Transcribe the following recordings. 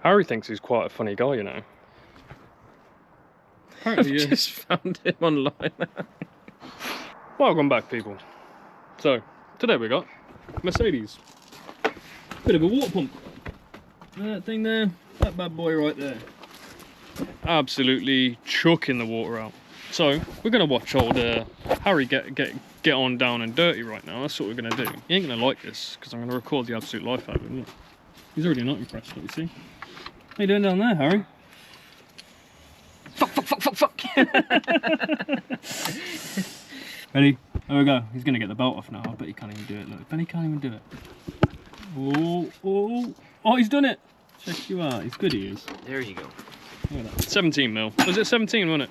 Harry thinks he's quite a funny guy, you know. Apparently, I've just found him online. Welcome back, people. So, today we got Mercedes. Bit of a water pump. That thing there, that bad boy right there. Absolutely chucking the water out. So, we're going to watch old Harry get on down and dirty right now. That's what we're going to do. He ain't going to like this, because I'm going to record the absolute life out of him. Look. He's already not impressed, what you see. How you doing down there, Harry? Fuck. Ready? There we go. He's going to get the belt off now. I bet he can't even do it. Look, Ben, he can't even do it. Oh, he's done it. Check you out. He's good, he is. There you go. Look at that. 17 mil. Was it 17, wasn't it?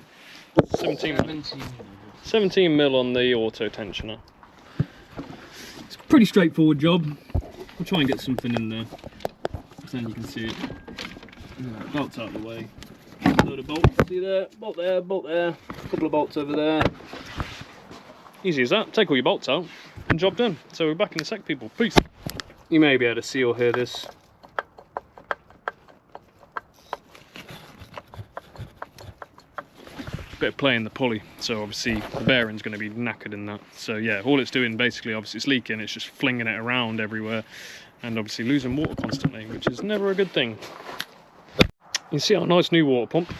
17 mil on the auto tensioner. It's a pretty straightforward job. We'll try and get something in there, so then you can see it. Bolts out of the way. Load of bolts. See there? Bolt there, bolt there. A couple of bolts over there. Easy as that. Take all your bolts out and job done. So we're back in a sec, people. Peace. You may be able to see or hear this. Bit of play in the pulley, so obviously the bearing's going to be knackered in that. So yeah, all it's doing basically, obviously it's leaking, it's just flinging it around everywhere and obviously losing water constantly, which is never a good thing. You see our nice new water pump.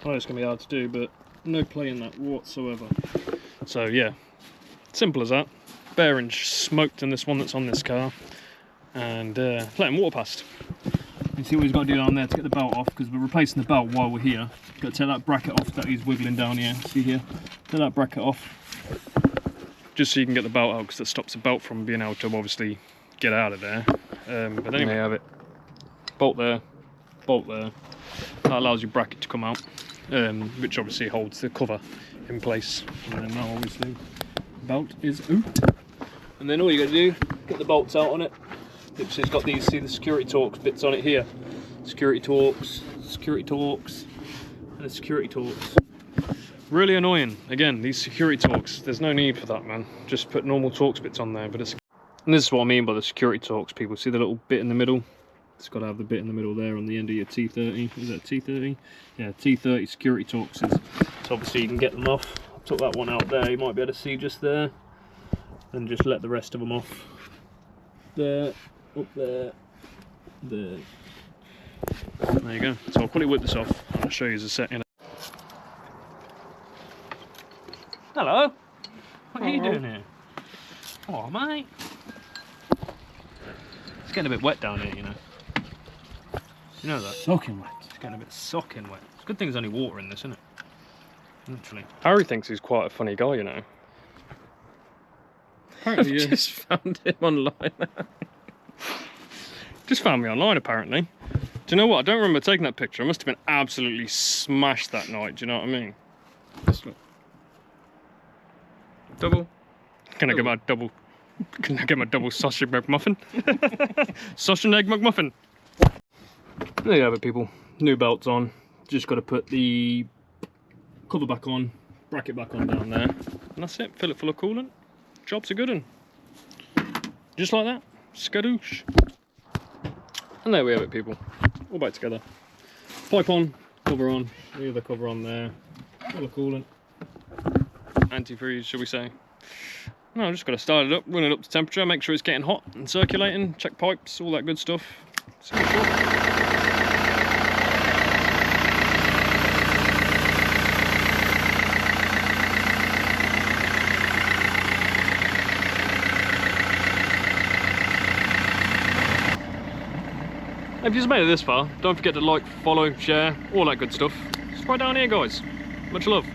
I know it's going to be hard to do, but no play in that whatsoever. So yeah, simple as that. Bearing smoked in this one that's on this car, and letting water past. You see what he's got to do down there to get the belt off, because we're replacing the belt while we're here. Got to take that bracket off that he's wiggling down here. See here? Take that bracket off, just so you can get the belt out, because that stops the belt from being able to obviously get out of there. But anyway, have it. Bolt there, bolt there. That allows your bracket to come out, which obviously holds the cover in place. And then now obviously the belt is out. And then all you got to do, get the bolts out on it. It's got these, see the security Torx bits on it here. Security Torx, and the security Torx. Really annoying. Again, these security Torx, there's no need for that, man. Just put normal Torx bits on there. But it's, and this is what I mean by the security Torx, people. See the little bit in the middle? It's got to have the bit in the middle there on the end of your T30. Is that T30? Yeah, T30 security Torxes. So obviously you can get them off. I took that one out there. You might be able to see just there. And just let the rest of them off. There. Up there, there. There you go. So I'll quickly whip this off and I'll show you as a set in it. Hello. What are you doing here? Oh, mate. It's getting a bit wet down here, you know. You know that? Soaking wet. It's getting a bit soaking wet. It's a good thing there's only water in this, isn't it? Literally. Harry thinks he's quite a funny guy, you know. Apparently, I've just found him online. Just found me online, apparently. Do you know what? I don't remember taking that picture. I must have been absolutely smashed that night. Do you know what I mean? Just look. Double. Can I get my double? Can I get my double sausage McMuffin? Sausage and egg McMuffin. There you have it, people. New belts on. Just got to put the cover back on, bracket back on down there, and that's it. Fill it full of coolant. Job's a good one. Just like that. Skadoosh. And there we have it, people. All back together. Pipe on, cover on, the other cover on there. Full of coolant. Antifreeze, shall we say. No, I've just got to start it up, run it up to temperature, make sure it's getting hot and circulating, check pipes, all that good stuff. If you've made it this far, don't forget to like, follow, share, all that good stuff. Just right down here, guys. Much love.